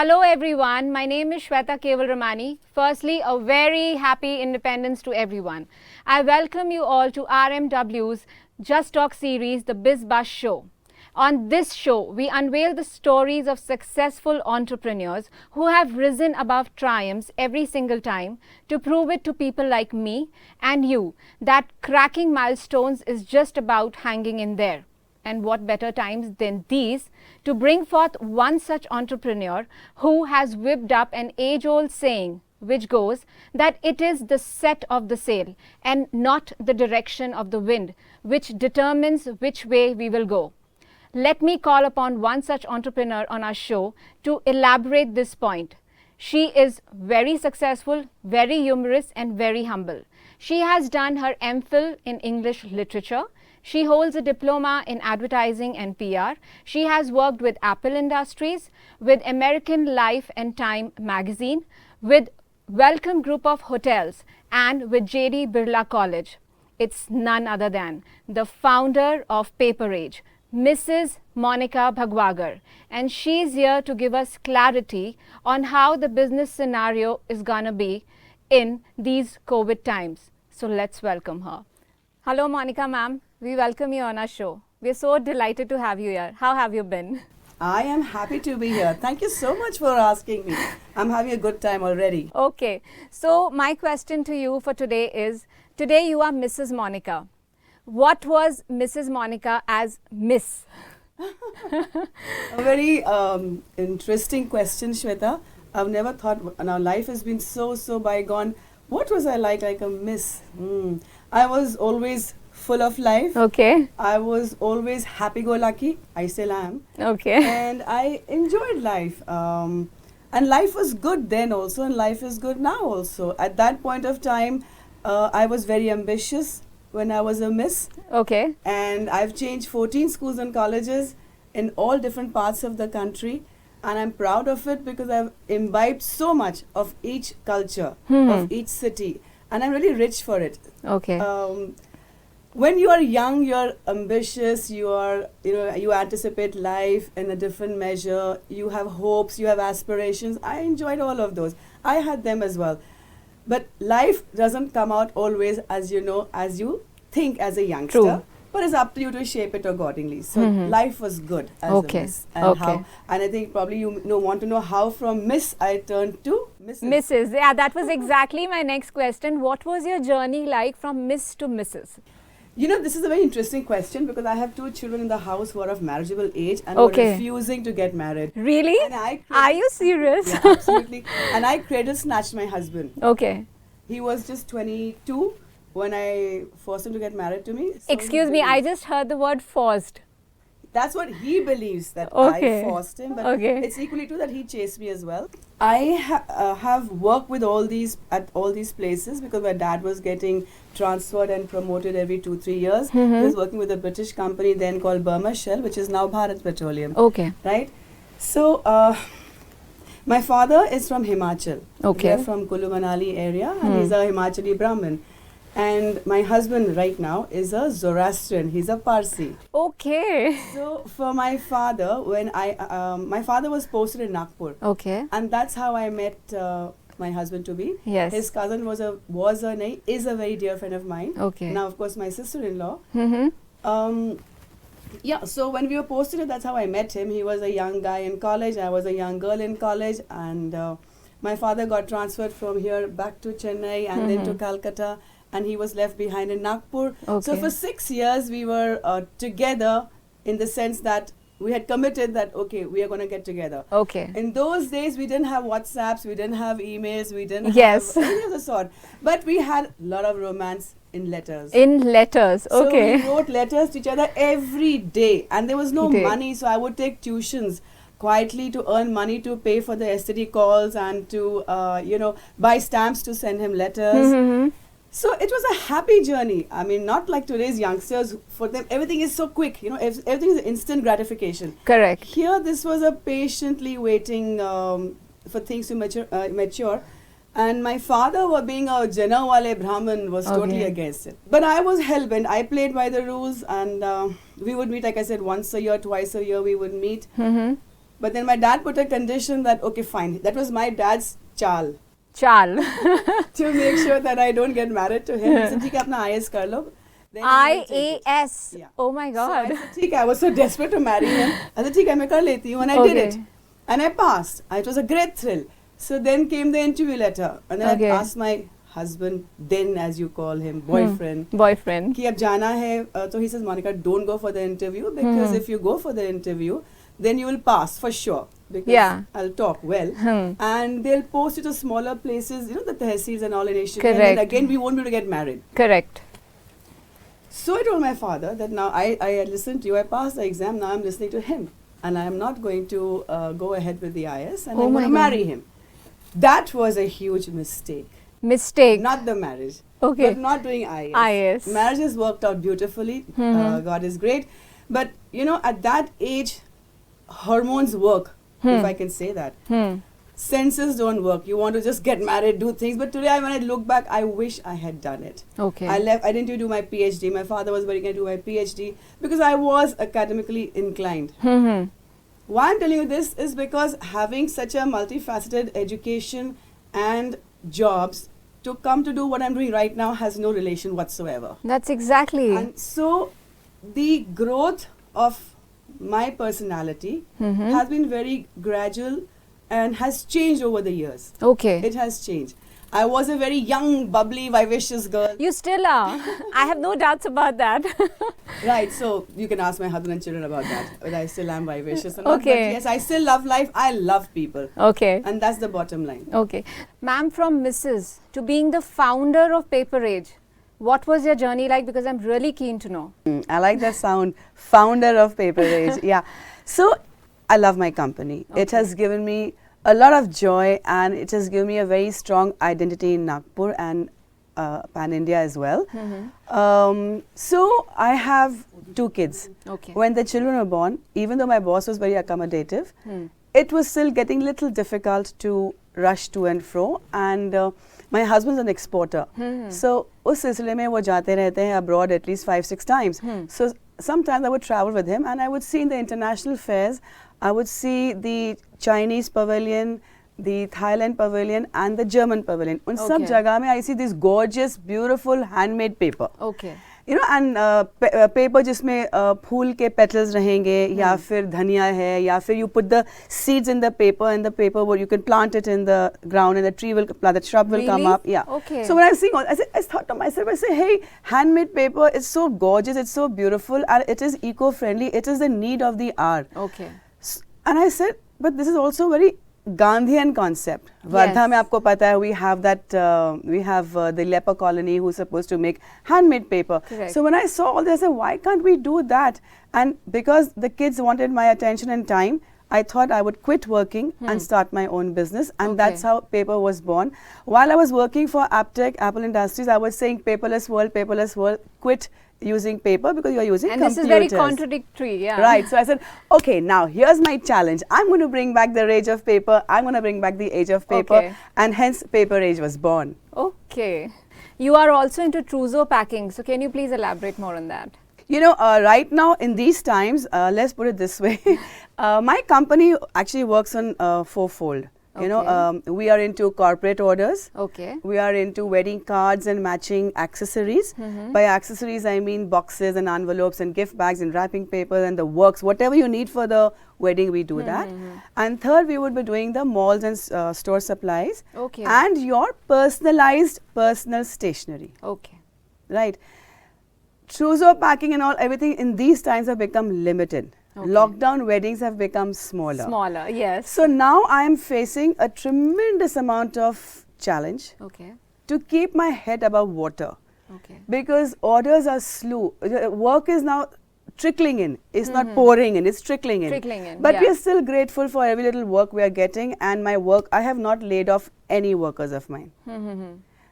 Hello everyone, my name is Shweta Kevalramani. Firstly, a very happy independence to everyone. I welcome you all to RMW's Just Talk series, The Biz Buzz Show. On this show, we unveil the stories of successful entrepreneurs who have risen above triumphs every single time to prove it to people like me and you that cracking milestones is just about hanging in there. And what better times than these to bring forth one such entrepreneur who has whipped up an age-old saying which goes that it is the set of the sail and not the direction of the wind which determines which way we will go. Let me call upon one such entrepreneur on our show to elaborate this point. She is very successful, very humorous and very humble. She has done her MPhil in English literature. She holds a diploma in advertising and PR. She has worked with Apple Industries, with American Life and Time magazine, with Welcome Group of Hotels, and with JD Birla College. It's none other than the founder of Paper Age, Mrs. Monica Bhagwagar. And she's here to give us clarity on how the business scenario is gonna be in these COVID times. So let's welcome her. Hello, Monica ma'am. We welcome you on our show. We're so delighted to have you here. How have you been? I am happy to be here. Thank you so much for asking me. I'm having a good time already. Okay. So my question to you for today is, today you are Mrs. Monica. What was Mrs. Monica as Miss? A very interesting question, Shweta. I've never thought, now life has been so bygone. What was I like a miss? I was always full of life. Okay. I was always happy-go-lucky. I still am. Okay. And I enjoyed life. And life was good then also, and life is good now also. At that point of time, I was very ambitious when I was a miss. Okay. And I've changed 14 schools and colleges in all different parts of the country. And I'm proud of it because I've imbibed so much of each culture, of each city. And I'm really rich for it. Okay. When you are young, you're ambitious, you anticipate life in a different measure, you have hopes, you have aspirations. I enjoyed all of those. I had them as well. But life doesn't come out always as you think as a youngster. True. But it's up to you to shape it accordingly. So life was good as a miss. And and I think probably you want to know how from Miss I turned to Mrs. Mrs. Yeah, that was exactly my next question. What was your journey like from Miss to Mrs.? You know, this is a very interesting question because I have 2 children in the house who are of marriageable age and who are refusing to get married. Really? And are you serious? Yeah, absolutely. And I cradle snatched my husband. Okay. He was just 22 when I forced him to get married to me. So excuse me, I just heard the word forced. That's what he believes, that I forced him. But it's equally true that he chased me as well. I have worked with at all these places because my dad was getting transferred and promoted every 2-3 years. He was working with a British company then called Burma Shell, which is now Bharat Petroleum. Okay. Right? So, my father is from Himachal. Okay. They're from Kulu Manali area and he's a Himachali Brahmin. And my husband right now is a Zoroastrian. He's a Parsi. Okay. So for my father, when my father was posted in Nagpur. Okay. And that's how I met my husband to be. Yes. His cousin is a very dear friend of mine. Okay. Now, of course, my sister-in-law. Yeah, so when we were posted, that's how I met him. He was a young guy in college. I was a young girl in college. And my father got transferred from here back to Chennai and then to Calcutta. And he was left behind in Nagpur. Okay. So for 6 years, we were together in the sense that we had committed that, okay, we are going to get together. Okay. In those days, we didn't have WhatsApps, we didn't have emails, we didn't Yes. have any of the sort. But we had a lot of romance in letters. In letters, okay. So we wrote letters to each other every day. And there was no money, so I would take tuitions quietly to earn money to pay for the STD calls and to, buy stamps to send him letters. So it was a happy journey. I mean, not like today's youngsters. For them, everything is so quick. Everything is instant gratification. Correct. Here, this was a patiently waiting for things to mature. And my father, being a Janawale Brahmin, was totally against it. But I was hell-bent. I played by the rules, and we would meet, like I said, once a year, twice a year we would meet. But then my dad put a condition that, okay, fine. That was my dad's chal. Chal. To make sure that I don't get married to him. He said, "ठीक है, अपना IAS कर लो." Then he will take it. IAS. Yeah. Oh my So I God. said, ठीक है, I was so desperate to marry him. I said, ठीक है, मैं कर लेती हूँ. And I did Okay. it. And I passed. It was a great thrill. So then came the interview letter. And then Okay. I asked my husband, then as you call him, boyfriend, Boyfriend. कि अब जाना है. So he says, Monica, don't go for the interview because if you go for the interview, then you will pass for sure. Because Yeah. I'll talk well. And they'll post you to smaller places, you know, the tehsils and all in Asia. And Correct. then again, we won't be able to get married. Correct. So I told my father that now I listened to you, I passed the exam, now I'm listening to him. And I'm not going to go ahead with the IS and Oh I'm my going to God. marry him. That was a huge mistake. Mistake. Not the marriage. Okay. But not doing IS. IS. Marriage has worked out beautifully. God is great. But, you know, at that age, hormones work, if I can say that. Senses don't work. You want to just get married, do things. But today, when I look back, I wish I had done it. Okay. I didn't do my PhD. My father was very going to do my PhD because I was academically inclined. Why I'm telling you this is because having such a multifaceted education and jobs to come to do what I'm doing right now has no relation whatsoever. That's exactly. And so the growth of my personality has been very gradual and has changed over the years. Okay. It has changed. I was a very young, bubbly, vivacious girl. You still are. I have no doubts about that. Right, so you can ask my husband and children about that. Whether I still am vivacious or not. Okay. But yes, I still love life. I love people. Okay. And that's the bottom line. Okay. Ma'am, from Mrs. to being the founder of Paper Age, what was your journey like? Because I'm really keen to know. I like that sound. Founder of Paper Age. Yeah. So I love my company. It Okay. has given me a lot of joy and it has given me a very strong identity in Nagpur and Pan India as well. So I have 2 kids. Okay. When the children were born, even though my boss was very accommodative, it was still getting little difficult to rush to and fro. And my husband's an exporter. So उस सिलसिले में वो जाते रहते हैं abroad at least 5-6 times. So sometimes I would travel with him and I would see in the international fairs, I would see the Chinese pavilion, the Thailand pavilion and the German pavilion. उन सब Okay. जगह में I see this gorgeous, beautiful handmade paper. Okay. You know, and paper जिसमें फूल के petals रहेंगे या फिर धनिया है या फिर you put the seeds in the paper and the paper where you can plant it in the ground and the tree will the shrub will come Really? up. Yeah. Okay. So when I was seeing all, I thought to myself, I say, hey, handmade paper is so gorgeous, it's so beautiful, and it is eco-friendly. It is the need of the hour. Okay. And I said, but this is also very Gandhian concept. Wardha mein aapko pata hai, we have that, we have the leper colony who's supposed to make handmade paper. Correct. So when I saw all this, I said, why can't we do that? And because the kids wanted my attention and time, I thought I would quit working and start my own business. And that's how paper was born. While I was working for Aptech, Apple Industries, I was saying paperless world, quit using paper because you're using And computers. this is very contradictory, yeah. Right. So I said, okay, now here's my challenge. I'm going to bring back the rage of paper. I'm going to bring back the age of paper. Okay. And hence, Paper Age was born. Okay. You are also into trousseau packing. So can you please elaborate more on that? You know, right now in these times, let's put it this way. My company actually works on fourfold. You know, we are into corporate orders. Okay. We are into wedding cards and matching accessories. By accessories, I mean boxes and envelopes and gift bags and wrapping paper and the works. Whatever you need for the wedding, we do that. And third, we would be doing the malls and store supplies. Okay. And your personalized personal stationery. Okay. Right. Trousseau packing and all, everything in these times have become limited. Okay. Lockdown weddings have become smaller. Smaller, yes. So now I am facing a tremendous amount of challenge Okay. to keep my head above water Okay. because orders are slow. Work is now trickling in. It's not pouring in, it's trickling in. Trickling in, But we yeah. are still grateful for every little work we are getting, and my work, I have not laid off any workers of mine.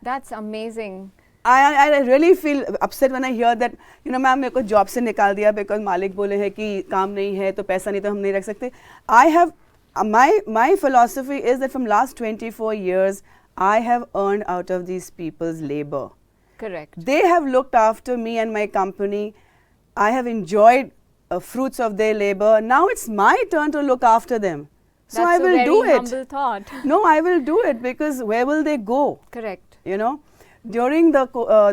That's amazing. I really feel upset when I hear that, you know, ma'am, मेरे को job से निकाल दिया because मालिक बोले हैं कि काम नहीं है तो पैसा नहीं तो हम नहीं रख सकते. I have, my philosophy is that from last 24 years, I have earned out of these people's labor. Correct. They have looked after me and my company. I have enjoyed fruits of their labor. Now it's my turn to look after them. So That's I will a very do it. humble thought. No, I will do it, because where will they go? Correct. You know, during the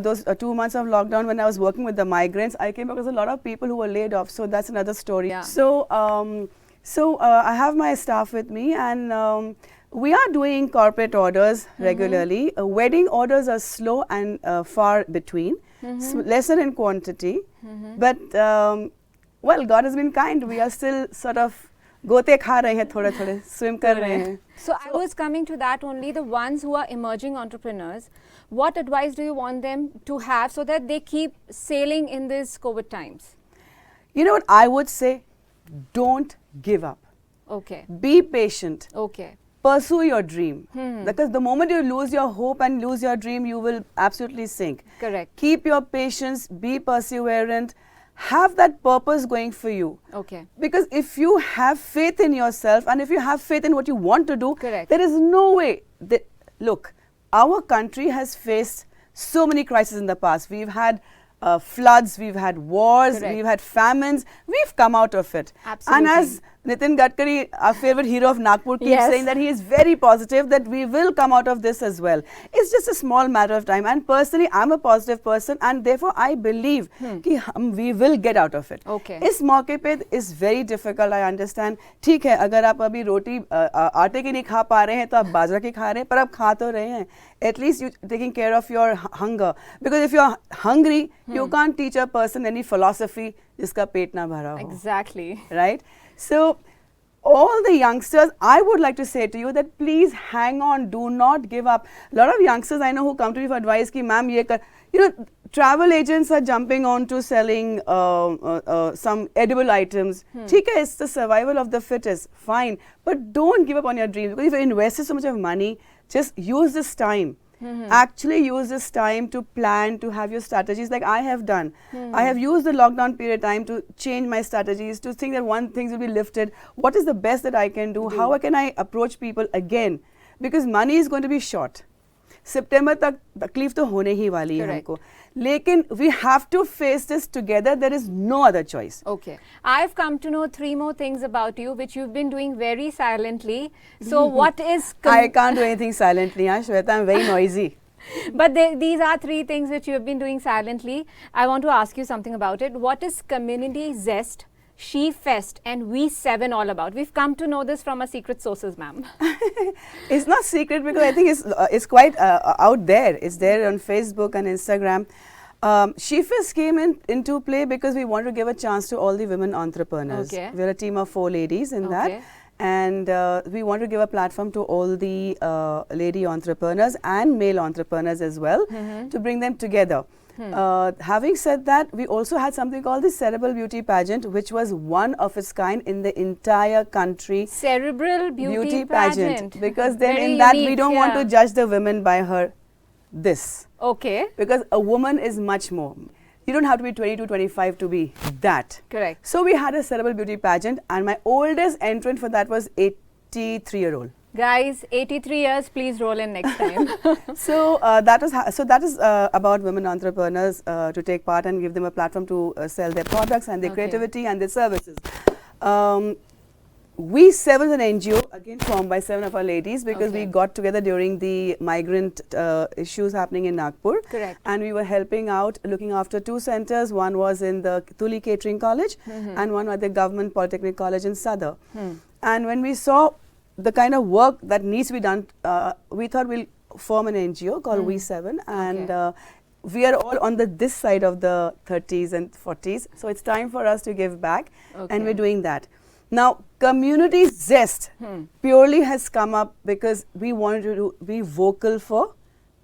those 2 months of lockdown, when I was working with the migrants, I came across a lot of people who were laid off. So that's another story. Yeah. So I have my staff with me, and we are doing corporate orders regularly. Wedding orders are slow and far between, lesser in quantity. But well, God has been kind. We are still sort of गोते खा रहे हैं थोड़े थोड़े swim कर रहे हैं. So I was coming to that only, the ones who are emerging entrepreneurs, what advice do you want them to have so that they keep sailing in these COVID times? You know what I would say? Don't give up. Okay. Be patient. Okay. Pursue your dream. Because the moment you lose your hope and lose your dream, you will absolutely sink. Correct. Keep your patience, be perseverant, have that purpose going for you. Okay. Because if you have faith in yourself and if you have faith in what you want to do, Correct. there is no way that, look, our country has faced so many crises in the past. We've had floods, we've had wars, Correct. we've had famines, we've come out of it. Absolutely. And as Nitin Gadkari, our favorite hero of Nagpur, keeps Yes. saying that he is very positive that we will come out of this as well. It's just a small matter of time. And personally, I'm a positive person, and therefore I believe कि we will get out of it. Okay. इस मौके पे is very difficult, I understand. ठीक है, अगर आप अभी रोटी आटे की नहीं खा पा रहे हैं तो आप बाजरा की खा रहे हैं, पर आप खा तो रहे हैं. At least you taking care of your hunger. Because if you're hungry, you can't teach a person any philosophy जिसका पेट ना भरा हो. Exactly. Right? So, all the youngsters, I would like to say to you that please hang on, do not give up. A lot of youngsters I know who come to me for advice ki ma'am ye kar, you know, travel agents are jumping on to selling some edible items. ठीक है, it's the survival of the fittest, fine. But don't give up on your dreams, because if you invested so much of money, just use this time. Actually use this time to plan, to have your strategies like I have done. I have used the lockdown period time to change my strategies, to think that one things will be lifted. What is the best that I can do? How can I approach people again? Because money is going to be short. September तक तकलीफ तो होने ही वाली है हमको. लेकिन we have to face this together. There is no other choice. Okay. I've come to know 3 more things about you which you've been doing very silently. So what is... I can't do anything silently, Shweta. I'm very noisy. But these are 3 things which you have been doing silently. I want to ask you something about it. What is Community Zest, She Fest and We7 all about? We've come to know this from our secret sources, ma'am. It's not secret because I think it's quite out there. It's there on Facebook and Instagram. She Fest came into play because we want to give a chance to all the women entrepreneurs. Okay. We're a team of 4 ladies in that. And we want to give a platform to all the lady entrepreneurs and male entrepreneurs as well, to bring them together. Having said that, we also had something called the Cerebral Beauty Pageant, which was one of its kind in the entire country. Cerebral Beauty Pageant. Because then Very in that unique, we don't want to judge the women by her this. Okay. Because a woman is much more. You don't have to be 22, 25 to be that. Correct. So we had a Cerebral Beauty Pageant, and my oldest entrant for that was 83-year-old. Guys, 83 years, please roll in next time. So that is about women entrepreneurs to take part and give them a platform to sell their products and their creativity and their services. We7 is an NGO, again formed by 7 of our ladies, because we got together during the migrant issues happening in Nagpur. Correct. And we were helping out, looking after 2 centers. One was in the Tuli Catering College and one at the Government Polytechnic College in Sadar. And when we saw the kind of work that needs to be done, we thought we'll form an NGO called We7, and we are all on this side of the 30s and 40s, so it's time for us to give back, and we're doing that. Now, Community Zest purely has come up because we wanted to be vocal for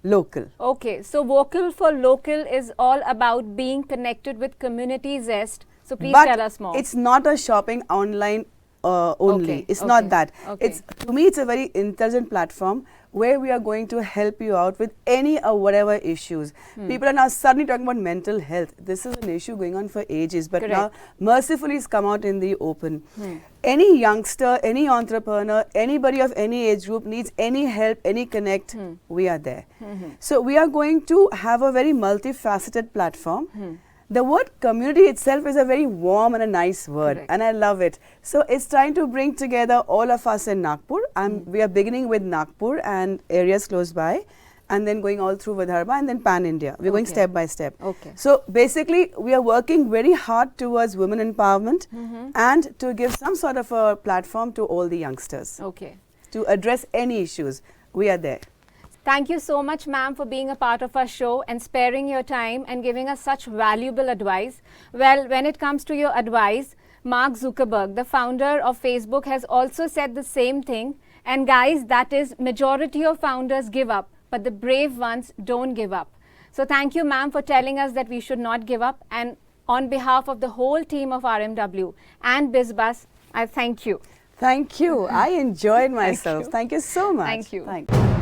local. Okay, so vocal for local is all about being connected with Community Zest. So please tell us more. It's not a shopping online only. It's not that. It's, to me, it's a very intelligent platform where we are going to help you out with any or whatever issues. People are now suddenly talking about mental health. This is an issue going on for ages, but now mercifully it's come out in the open. Any youngster, any entrepreneur, anybody of any age group needs any help, any connect, we are there. So we are going to have a very multifaceted platform the word community itself is a very warm and a nice word, Correct. and I love it. So it's trying to bring together all of us in Nagpur, and we are beginning with Nagpur and areas close by, and then going all through Vidarbha and then pan India. We're going Okay. step by step. Okay. So basically, we are working very hard towards women empowerment and to give some sort of a platform to all the youngsters Okay. to address any issues. We are there. Thank you so much, ma'am, for being a part of our show and sparing your time and giving us such valuable advice. Well, when it comes to your advice, Mark Zuckerberg, the founder of Facebook, has also said the same thing. And guys, that is, majority of founders give up, but the brave ones don't give up. So thank you, ma'am, for telling us that we should not give up. And on behalf of the whole team of RMW and BizBus, I thank you. Thank you. I enjoyed myself. you. Thank you so much. Thank you. Thank you.